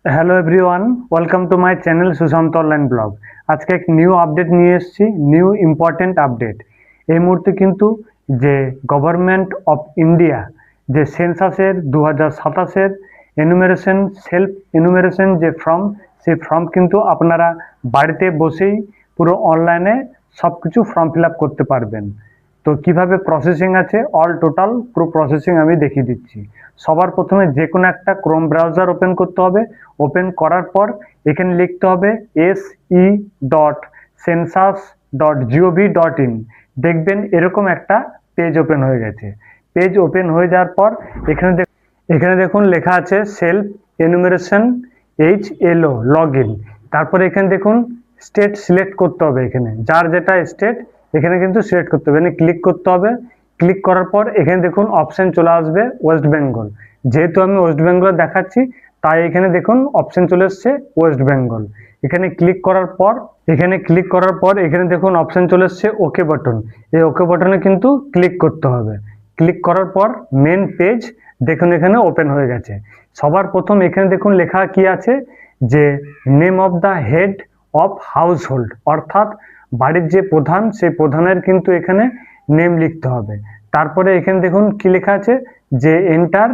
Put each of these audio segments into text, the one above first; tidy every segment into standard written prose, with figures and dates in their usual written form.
Hello everyone, welcome to my channel Sushant online blog. আজকে এক new update নিয়ে এসেছি, নিউ ইম্পর্টেন্ট আপডেট। এই মুহূর্তে কিন্তু যে গভর্নমেন্ট অফ ইন্ডিয়া যে সেন্সাসের 2027-এর এনুমেরেশন, সেলফ এনুমেরেশন যে ফর্ম, সেই ফর্ম কিন্তু আপনারা বাড়িতে বসেই পুরো অনলাইনে সব কিছু ফর্ম ফিল আপ করতে পারবেন। তো কিভাবে প্রসেসিং আছে, অল টোটাল পুরো প্রসেসিং আমি দেখিয়ে দিচ্ছি। সবার প্রথমে যে কোনো একটা ক্রোম ব্রাউজার ওপেন করতে হবে। ওপেন করার পর এখানে লিখতে হবে se.census.gov.in। দেখবেন এরকম একটা পেজ ওপেন হয়ে গেছে। পেজ ওপেন হয়ে যাওয়ার পর এখানে দেখুন লেখা আছে self enumeration HLO log in. তারপরে এখানে দেখুন স্টেট সিলেক্ট করতে হবে। এখানে যার যেটা স্টেট এখানে কিন্তু সিলেক্ট করতে হবে, এখানে ক্লিক করতে হবে। ক্লিক করার পর এখানে দেখুন অপশন চলে আসবে ওয়েস্ট বেঙ্গল। যেহেতু আমি ওয়েস্ট বেঙ্গল দেখাচ্ছি তাই এখানে দেখুন অপশন চলে এসছে ওয়েস্ট বেঙ্গল। এখানে ক্লিক করার পর এখানে দেখুন অপশন চলে এসছে ওকে বাটন। এই ওকে বাটনে কিন্তু ক্লিক করতে হবে। ক্লিক করার পর মেন পেজ দেখুন এখানে ওপেন হয়ে গেছে। সবার প্রথম এখানে দেখুন লেখা কি আছে যে name of the head of house hold, অর্থাৎ বাড়ির যে প্রধান সেই প্রধানের কিন্তু এখানে নেম লিখতে হবে। তারপরে এখানে দেখুন কি লেখা আছে যে এন্টার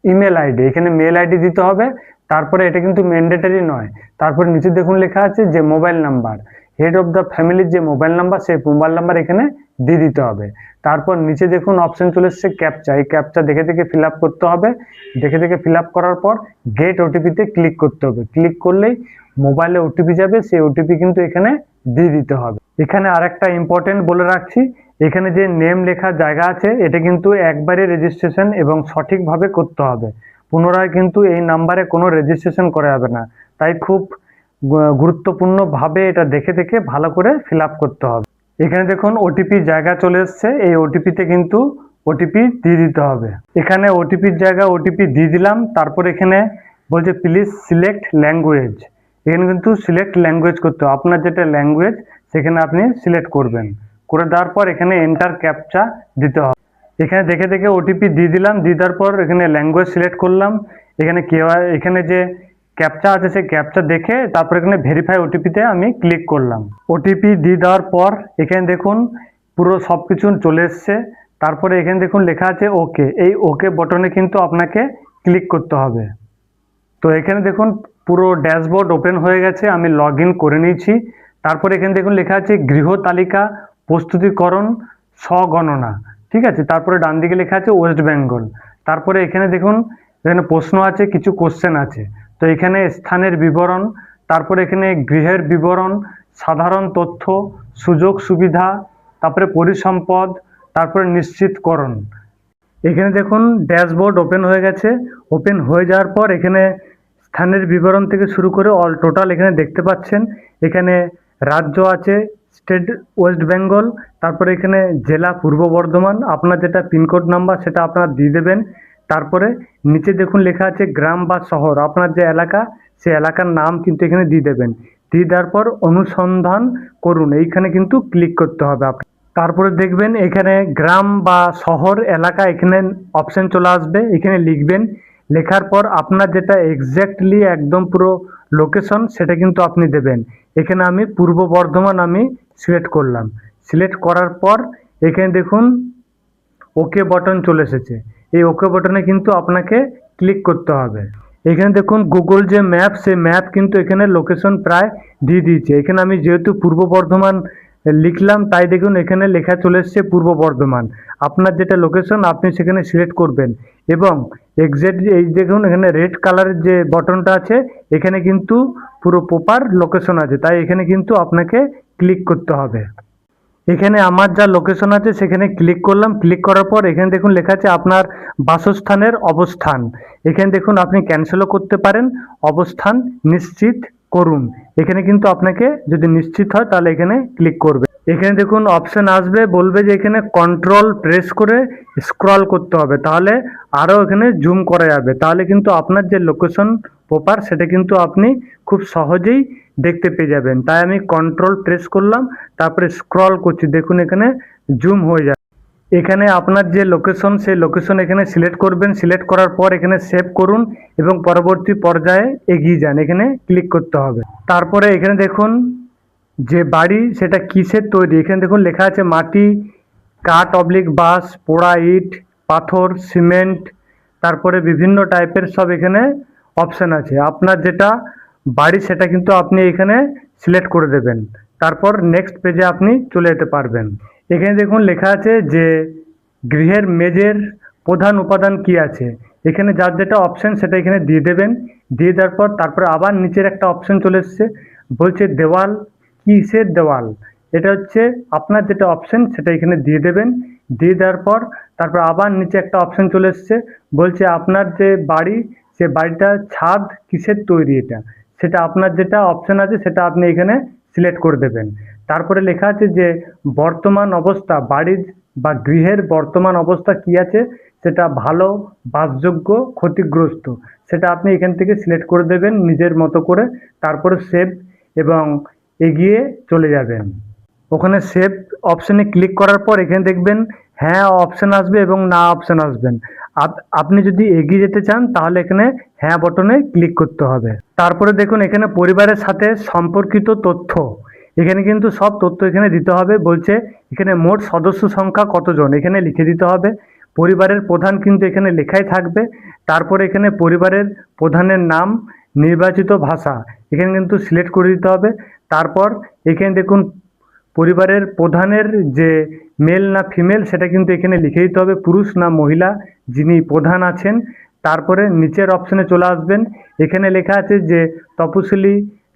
ইমেল আইডি, এখানে মেল আইডি দিতে হবে। তারপরে এটা কিন্তু ম্যান্ডেটরি নয়। তারপরে নিচে দেখুন লেখা আছে যে mobile number, head of the ফ্যামিলির যে মোবাইল নাম্বার সেই মোবাইল নাম্বার এখানে দিয়ে দিতে হবে। তারপর নিচে দেখুন অপশন চলে এসছে ক্যাপচা, এই ক্যাপচা দেখে দেখে ফিল আপ করতে হবে। দেখে দেখে ফিল আপ করার পর গেট ওটিপিতে ক্লিক করতে হবে। ক্লিক করলেই মোবাইলে ওটিপি যাবে, সেই ওটিপি কিন্তু এখানে দিয়ে দিতে হবে। এখানে আরেকটা ইম্পর্টেন্ট বলে রাখছি, এখানে যে নেম লেখার জায়গা আছে এটা কিন্তু একবারে রেজিস্ট্রেশন এবং সঠিকভাবে করতে হবে। পুনরায় কিন্তু এই নাম্বারে কোনো রেজিস্ট্রেশন করা যাবে না। তাই খুব গুরুত্বপূর্ণভাবে এটা দেখে দেখে ভালো করে ফিল আপ করতে হবে। এখানে দেখুন ওটিপি জায়গা চলে এসছে, এই ওটিপিতে কিন্তু ওটিপি দিয়ে দিতে হবে। এখানে ওটিপির জায়গা ওটিপি দিয়ে দিলাম। তারপর এখানে বলছে প্লিজ সিলেক্ট ল্যাঙ্গুয়েজ, এখানে কিন্তু সিলেক্ট ল্যাঙ্গুয়েজ করতে হবে। আপনার যেটা ল্যাঙ্গুয়েজ সেখানে আপনি সিলেক্ট করবেন। করে দেওয়ার পর এখানে এন্টার ক্যাপচা দিতে হবে। এখানে দেখে দেখে ওটিপি দিয়ে দিলাম। দিয়ে দেওয়ার পর এখানে ল্যাঙ্গুয়েজ সিলেক্ট করলাম। এখানে যে ক্যাপচা আছে সেই ক্যাপচা দেখে তারপর এখানে ভেরিফাই ওটিপিতে আমি ক্লিক করলাম। ওটিপি দিয়ে দেওয়ার পর এখানে দেখুন পুরো সব কিছু চলে এসছে। তারপরে এখানে দেখুন লেখা আছে ওকে, এই ওকে বটনে কিন্তু আপনাকে ক্লিক করতে হবে। তো এখানে দেখুন পুরো ড্যাশবোর্ড ওপেন হয়ে গেছে, আমি লগ ইন করে নিয়েছি। তারপরে এখানে দেখুন লেখা আছে গৃহ তালিকা প্রস্তুতিকরণ স্বগণনা, ঠিক আছে। তারপরে ডান দিকে লেখা আছে ওয়েস্ট বেঙ্গল। তারপরে এখানে দেখুন এখানে প্রশ্ন আছে, কিছু কোশ্চেন আছে। তো এখানে স্থানের বিবরণ, তারপরে এখানে গৃহের বিবরণ, সাধারণ তথ্য, সুযোগ সুবিধা, তারপরে পরিসম্পদ, তারপরে নিশ্চিতকরণ। এখানে দেখুন ড্যাশবোর্ড ওপেন হয়ে গেছে। ওপেন হয়ে যাওয়ার পর এখানে স্থানের বিবরণ থেকে শুরু করে অল টোটাল এখানে দেখতে পাচ্ছেন। এখানে রাজ্য আছে স্টেট ওয়েস্ট বেঙ্গল, তারপরে এখানে জেলা পূর্ব বর্ধমান, আপনার যেটা পিনকোড নাম্বার সেটা আপনার দিয়ে দেবেন। তারপরে নিচে দেখুন লেখা আছে গ্রাম বা শহর, আপনার যে এলাকা সেই এলাকার নাম কিন্তু এখানে দিয়ে দেবেন। দিয়ে দেওয়ার পর অনুসন্ধান করুন, এইখানে কিন্তু ক্লিক করতে হবে আপনার। তারপরে দেখবেন এখানে গ্রাম বা শহর এলাকা এখানে অপশন চলে আসবে, এখানে লিখবেন। লেখার পর আপনার যেটা এক্স্যাক্টলি একদম পুরো লোকেশন সেটা কিন্তু আপনি দেবেন। এখানে আমি পূর্ব বর্ধমান আমি সিলেক্ট করলাম। সিলেক্ট করার পর এখানে দেখুন ওকে বাটন চলে এসেছে। এই ওকে বাটনে কিন্তু আপনাকে ক্লিক করতে হবে। এখানে দেখুন গুগল যে ম্যাপ সেই ম্যাপ কিন্তু এখানে লোকেশন প্রায় দিয়ে দিয়েছে। এখানে আমি যেহেতু পূর্ব বর্ধমান লিখলাম তাই দেখুন এখানে লেখা চলে এসছে পূর্ব বর্ধমান। আপনার যেটা লোকেশন আপনি সেখানে সিলেক্ট করবেন এবং এক্স্যাক্টলি এই দেখুন এখানে রেড কালারের যে বাটনটা আছে এখানে কিন্তু পুরো প্রপার লোকেশন আছে, তাই এখানে কিন্তু আপনাকে ক্লিক করতে হবে। এখানে আমার যা লোকেশন আছে সেখানে ক্লিক করলাম। ক্লিক করার পর এখানে দেখুন লেখা আছে আপনার বাসস্থানের অবস্থান। এখানে দেখুন আপনি ক্যান্সেলও করতে পারেন, অবস্থান নিশ্চিত করুন। এখানে কিন্তু আপনাকে যদি নিশ্চিত হয় তাহলে এখানে ক্লিক করবে। এখানে দেখুন অপশন আসবে, বলবে যে এখানে কন্ট্রোল প্রেস করে স্ক্রল করতে হবে, তাহলে আরও এখানে জুম করা যাবে। তাহলে কিন্তু আপনার যে লোকেশন প্রপার সেটা কিন্তু আপনি খুব সহজেই দেখতে পেয়ে যাবেন। তাই আমি কন্ট্রোল প্রেস করলাম, তারপরে স্ক্রল করছি, দেখুন এখানে জুম হয়ে যায়। এখানে আপনার যে লোকেশন সেই লোকেশন এখানে সিলেক্ট করবেন, সিলেক্ট করার পর এখানে সেভ করুন এবং পরবর্তী পর্যায়ে এগিয়ে যান, এখানে ক্লিক করতে হবে। তারপরে এখানে দেখুন যে বাড়ি সেটা কিসের তৈরি, এখানে দেখুন লেখা আছে মাটি, কাঠ অবলিক বাঁশ, পোড়া ইট, পাথর, সিমেন্ট, তারপরে বিভিন্ন টাইপের সব এখানে অপশান আছে। আপনার যেটা বাড়ি সেটা কিন্তু আপনি এখানে সিলেক্ট করে দেবেন, তারপর নেক্সট পেজে আপনি চলে যেতে পারবেন। এখানে দেখুন লেখা আছে যে গৃহের মেঝের প্রধান উপাদান কি আছে, এখানে যার যেটা অপশান সেটা এখানে দিয়ে দেবেন। দিয়ে দেওয়ার পর তারপরে আবার নিচের একটা অপশান চলে এসছে, বলছে দেওয়াল, কিসের দেওয়াল, এটা হচ্ছে আপনার যেটা অপশান সেটা এখানে দিয়ে দেবেন। দিয়ে দেওয়ার পর তারপর আবার নিচে একটা অপশান চলে এসছে, বলছে আপনার যে বাড়ি সে বাড়িটার ছাদ কিসের তৈরি, এটা সেটা আপনার যেটা অপশান আছে সেটা আপনি এখানে সিলেক্ট করে দেবেন। তারপরে লেখা আছে যে বর্তমান অবস্থা বাড়ির বা গৃহের বর্তমান অবস্থা কি আছে, সেটা ভালো, বাসযোগ্য, ক্ষতিগ্রস্ত, সেটা আপনি এখান থেকে সিলেক্ট করে দেবেন নিজের মতো করে। তারপরে সেভ এবং এগিয়ে চলে যাবেন। ওখানে সেভ অপশানে ক্লিক করার পর এখানে দেখবেন হ্যাঁ অপশান আসবে এবং না অপশান আসবেন। আপনি যদি এগিয়ে যেতে চান তাহলে এখানে হ্যাঁ বটনে ক্লিক করতে হবে। তারপরে দেখুন এখানে পরিবারের সাথে সম্পর্কিত তথ্য, এখানে কিন্তু সব তথ্য এখানে দিতে হবে। বলছে এখানে মোট সদস্য সংখ্যা কতজন এখানে লিখে দিতে হবে। পরিবারের প্রধান কিন্তু এখানে লেখাই থাকবে। তারপরে এখানে পরিবারের প্রধানের নাম, নির্বাচিত ভাষা এখানে কিন্তু সিলেক্ট করে দিতে হবে। তারপর এখানে দেখুন পরিবারের প্রধানের যে মেল না ফিমেল সেটা কিন্তু এখানে লিখে দিতে হবে, পুরুষ না মহিলা যিনি প্রধান আছেন। তারপরে নিচের অপশানে চলে আসবেন, এখানে লেখা আছে যে তপশিলি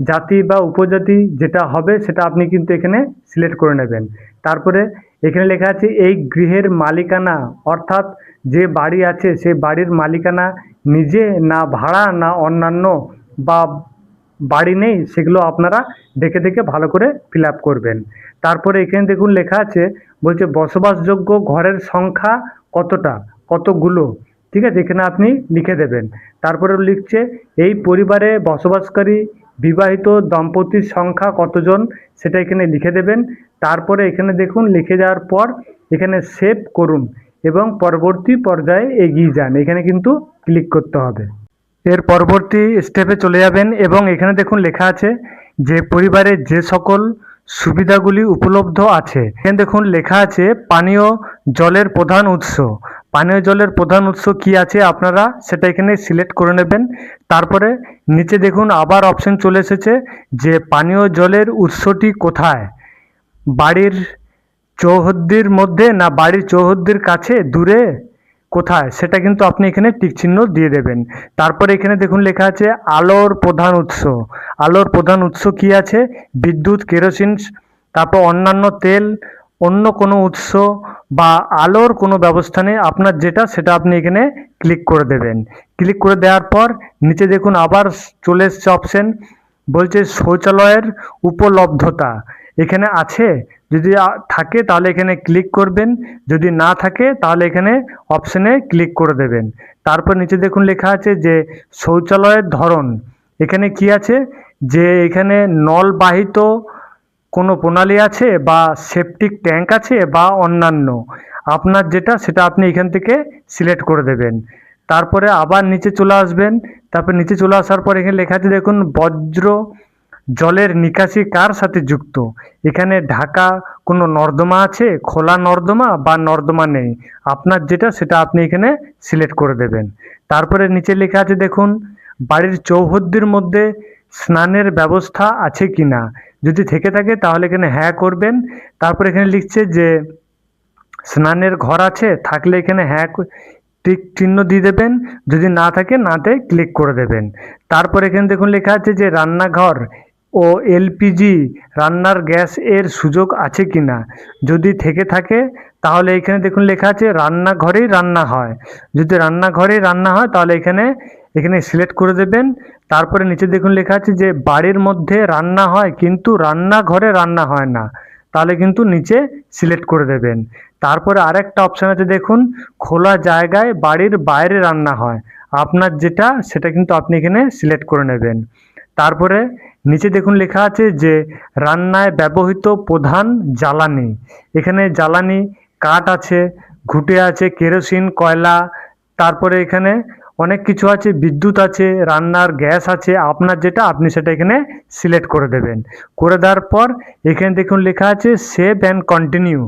জাতি বা উপজাতি যেটা হবে সেটা আপনি কিন্তু এখানে সিলেক্ট করে নেবেন। তারপরে এখানে লেখা আছে এই গৃহের মালিকানা, অর্থাৎ যে বাড়ি আছে সেই বাড়ির মালিকানা নিজে না ভাড়া না অন্যান্য বা বাড়ি নেই, সেগুলো আপনারা দেখে দেখে ভালো করে ফিল আপ করবেন। তারপরে এখানে দেখুন লেখা আছে, বলছে বসবাসযোগ্য ঘরের সংখ্যা কতটা, কতগুলো, ঠিক আছে, এখানে আপনি লিখে দেবেন। তারপরে লিখছে এই পরিবারে বসবাসকারী বিবাহিত দম্পতির সংখ্যা কতজন, সেটা এখানে লিখে দেবেন। তারপরে এখানে দেখুন লিখে যাওয়ার পর এখানে সেভ করুন এবং পরবর্তী পর্যায়ে এগিয়ে যান, এখানে কিন্তু ক্লিক করতে হবে। এর পরবর্তী স্টেপে চলে যাবেন এবং এখানে দেখুন লেখা আছে যে পরিবারে যে সকল সুবিধাগুলি উপলব্ধ আছে। এখানে দেখুন লেখা আছে পানীয় জলের প্রধান উৎস, পানীয় জলের প্রধান উৎস কি আছে আপনারা সেটা এখানে সিলেক্ট করে নেবেন। তারপরে নিচে দেখুন আবার অপশন চলে এসেছে যে পানীয় জলের উৎসটি কোথায়, বাড়ির চৌহদ্দির মধ্যে না বাড়ির চৌহদ্দির কাছে, দূরে, কোথায়, সেটা কিন্তু আপনি এখানে টিক চিহ্ন দিয়ে দেবেন। তারপরে এখানে দেখুন লেখা আছে আলোর প্রধান উৎস, আলোর প্রধান উৎস কি আছে, বিদ্যুৎ, কেরোসিন, তারপর অন্যান্য তেল, অন্য কোনো উৎস বা আলোর কোনো ব্যবস্থা নেই, আপনার যেটা সেটা আপনি এখানে ক্লিক করে দেবেন। ক্লিক করে দেওয়ার পর নিচে দেখুন আবার চলে এসছে অপশন, বলছে শৌচালয়ের উপলব্ধতা এখানে আছে, যদি থাকে তাহলে এখানে ক্লিক করবেন, যদি না থাকে তাহলে এখানে অপশানে ক্লিক করে দেবেন। তারপর নিচে দেখুন লেখা আছে যে শৌচালয়ের ধরন, এখানে কি আছে যে এখানে নলবাহিত কোনো প্রণালী আছে বা সেপটিক ট্যাঙ্ক আছে বা অন্যান্য, আপনার যেটা সেটা আপনি এখান থেকে সিলেক্ট করে দেবেন। তারপরে আবার নিচে চলে আসবেন। তারপর নিচে চলে আসার পর এখানে লেখা আছে দেখুন বজ্র জলের নিকাশি কার সাথে যুক্ত, এখানে ঢাকা কোনো নর্দমা আছে, খোলা নর্দমা বা নর্দমা নেই, আপনার যেটা সেটা আপনি এখানে সিলেক্ট করে দেবেন। তারপরে নিচে লেখা আছে দেখুন বাড়ির চৌহদ্দির মধ্যে স্নানের ব্যবস্থা আছে কি না, যদি থেকে থাকে তাহলে এখানে হ্যাঁ করবেন। তারপরে এখানে লিখছে যে স্নানের ঘর আছে, থাকলে এখানে হ্যাঁ টিক চিহ্ন দিয়ে দেবেন, যদি না থাকে নাতে ক্লিক করে দেবেন। তারপর এখানে দেখুন লেখা আছে যে রান্নাঘর ও এলপিজি রান্নার গ্যাস এর সুযোগ আছে কি না, যদি থেকে থাকে তাহলে এখানে দেখুন লেখা আছে রান্নাঘরেই রান্না হয়, যদি রান্নাঘরেই রান্না হয় তাহলে এখানে এখানে সিলেক্ট করে দেবেন। তারপরে নিচে দেখুন লেখা আছে যে বাড়ির মধ্যে রান্না হয় কিন্তু রান্নাঘরে রান্না হয় না, তাহলে কিন্তু নিচে সিলেক্ট করে দেবেন। তারপরে আরেকটা অপশান আছে দেখুন খোলা জায়গায় বাড়ির বাইরে রান্না হয়, আপনার যেটা সেটা কিন্তু আপনি এখানে সিলেক্ট করে নেবেন। তারপরে নিচে দেখুন লেখা আছে যে রান্নায় ব্যবহৃত প্রধান জ্বালানি, এখানে জ্বালানি কাঠ আছে ঘুঁটে আছে, কেরোসিন, কয়লা, তারপরে এখানে অনেক কিছু আছে, বিদ্যুৎ আছে, রান্নার গ্যাস আছে। আপনার যেটা আপনি সেটা এখানে সিলেক্ট করে দেবেন। করে দেওয়ার পর এখানে দেখুন লেখা আছে সেভ অ্যান্ড কন্টিনিউ।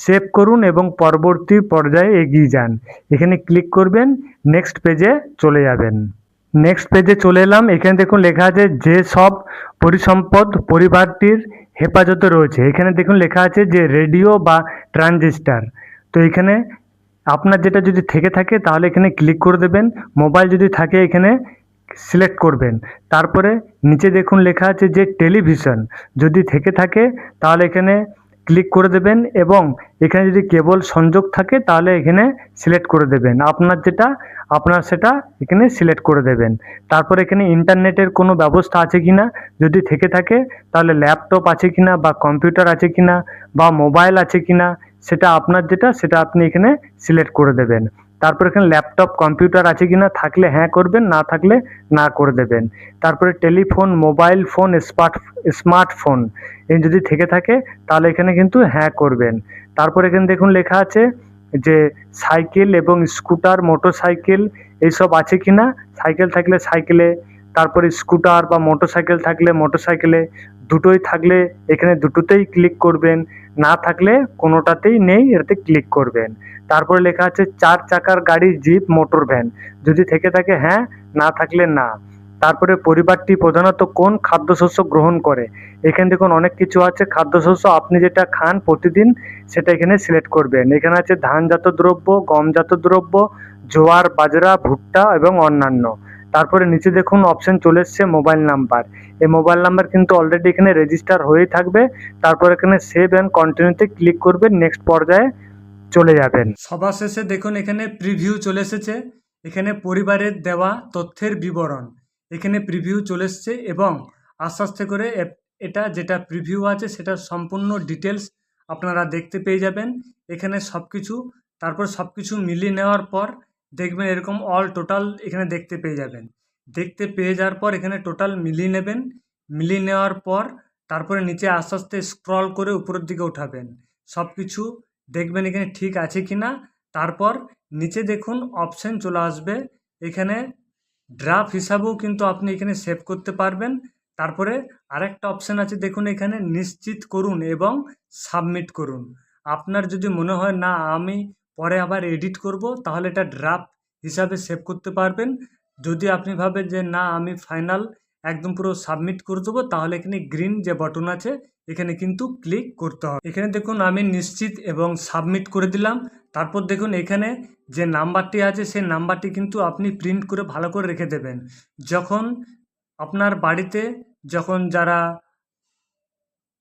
সেভ করুন এবং পরবর্তী পর্যায়ে এগিয়ে যান। এখানে ক্লিক করবেন, নেক্সট পেজে চলে যাবেন। নেক্সট পেজে চলে এলাম। এখানে দেখুন লেখা আছে যে সব পরিসম্পদ পরিবারটির হেফাজতে রয়েছে। এখানে দেখুন লেখা আছে যে রেডিও বা ট্রানজিস্টার। তো এখানে আপনার যেটা যদি থেকে থাকে তাহলে এখানে ক্লিক করে দেবেন। মোবাইল যদি থাকে এখানে সিলেক্ট করবেন। তারপরে নিচে দেখুন লেখা আছে যে টেলিভিশন, যদি থেকে থাকে তাহলে এখানে ক্লিক করে দেবেন এবং এখানে যদি কেবল সংযোগ থাকে তাহলে এখানে সিলেক্ট করে দেবেন। আপনার যেটা আপনার সেটা এখানে সিলেক্ট করে দেবেন। তারপর এখানে ইন্টারনেটের কোনো ব্যবস্থা আছে কিনা, যদি থেকে থাকে তাহলে ল্যাপটপ আছে কিনা বা কম্পিউটার আছে কিনা বা মোবাইল আছে কিনা, সেটা আপনার যেটা সেটা আপনি এখানে সিলেক্ট করে দেবেন। তারপর এখানে ল্যাপটপ কম্পিউটার আছে কিনা, থাকলে হ্যাঁ করবেন, না থাকলে না করে দেবেন। তারপরে টেলিফোন, মোবাইল ফোন, স্মার্টফোন এই যদি থেকে থাকে তাহলে এখানে কিন্তু হ্যাঁ করবেন। তারপর এখানে দেখুন লেখা আছে যে সাইকেল এবং স্কুটার, মোটরসাইকেল এইসব আছে কিনা, সাইকেল থাকলে সাইকেলে, তারপরে স্কুটার বা মোটরসাইকেল থাকলে মোটরসাইকেলে, দুটোই থাকলে এখানে দুটোতেই ক্লিক করবেন, না থাকলে কোনোটাতেই নেই এটাতে ক্লিক করবেন। তারপরে লেখা আছে 4 চাকার গাড়ি, জিপ, মোটর ভ্যান, যদি থেকে থাকে হ্যাঁ, না থাকলে না। তারপরে পরিবারটি প্রধানত কোন খাদ্যশস্য গ্রহণ করে, এখানে দেখুন অনেক কিছু আছে খাদ্যশস্য, আপনি যেটা খান প্রতিদিন সেটা এখানে সিলেক্ট করবেন। এখানে আছে ধানজাত দ্রব্য, গমজাত দ্রব্য, জোয়ার, বাজরা, ভুট্টা এবং অন্যান্য। তারপরে নিচে দেখুন অপশন চলে এসছে মোবাইল নাম্বার। এই মোবাইল নাম্বার কিন্তু অলরেডি এখানে রেজিস্টার হয়েই থাকবে। তারপর এখানে সেভ অ্যান্ড কন্টিনিউতে ক্লিক করবেন, নেক্সট পর্যায়ে চলে যাবেন। সবার শেষে দেখুন এখানে প্রিভিউ চলে এসেছে। এখানে পরিবারের দেওয়া তথ্যের বিবরণ এখানে প্রিভিউ চলে এসছে এবং আস্তে আস্তে করে এটা যেটা প্রিভিউ আছে সেটা সম্পূর্ণ ডিটেলস আপনারা দেখতে পেয়ে যাবেন এখানে সব কিছু। তারপর সব কিছু মিলিয়ে নেওয়ার পর দেখবেন এরকম অল টোটাল এখানে দেখতে পেয়ে যাবেন। দেখতে পেয়ে যাওয়ার পর এখানে টোটাল মিলিয়ে নেবেন। মিলিয়ে নেওয়ার পর তারপরে নিচে আস্তে আস্তে স্ক্রল করে উপরের দিকে উঠাবেন। সব কিছু দেখবেন এখানে ঠিক আছে কি না। তারপর নিচে দেখুন অপশন চলে আসবে, এখানে ড্রাফট হিসাবেও কিন্তু আপনি এখানে সেভ করতে পারবেন। তারপরে আরেকটা অপশান আছে দেখুন এখানে নিশ্চিত করুন এবং সাবমিট করুন। আপনার যদি মনে হয় না আমি পরে আবার এডিট করব তাহলে এটা ড্রাফট হিসাবে সেভ করতে পারবেন। যদি আপনি ভাবেন যে না আমি ফাইনাল একদম পুরো সাবমিট করে দেবো তাহলে এখানে গ্রিন যে বটন আছে এখানে কিন্তু ক্লিক করতে হবে। এখানে দেখুন আমি নিশ্চিত এবং সাবমিট করে দিলাম। তারপর দেখুন এখানে যে নাম্বারটি আছে সেই নাম্বারটি কিন্তু আপনি প্রিন্ট করে ভালো করে রেখে দেবেন। যখন আপনার বাড়িতে যখন যারা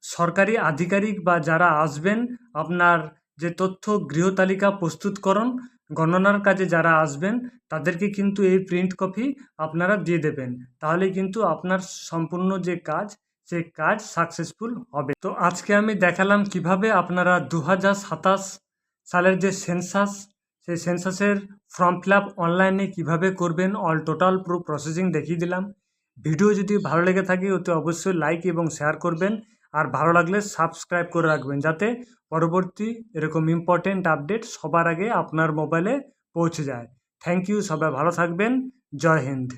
সরকারি আধিকারিক বা যারা আসবেন আপনার যে তথ্য গৃহতালিকা প্রস্তুতকরণ গণনার কাজে যারা আসবেন তাদেরকে কিন্তু এই প্রিন্ট কপি আপনারা দিয়ে দেবেন। তাহলে কিন্তু আপনার সম্পূর্ণ যে কাজ সেই কাজ সাকসেসফুল হবে। তো আজকে আমি দেখালাম কিভাবে আপনারা 2027 সালের যে সেন্সাস সেই সেন্সাসের ফর্ম ফিল আপ অনলাইনে কীভাবে করবেন, অল টোটাল পুরো প্রসেসিং দেখিয়ে দিলাম। ভিডিও যদি ভালো লেগে থাকে ওতে অবশ্যই লাইক এবং শেয়ার করবেন, আর ভালো লাগলে সাবস্ক্রাইব করে রাখবেন যাতে পরবর্তী এরকম ইম্পর্টেন্ট আপডেট সবার আগে আপনার মোবাইলে পৌঁছে যায়। থ্যাংক ইউ, সবাই ভালো থাকবেন। জয় হিন্দ।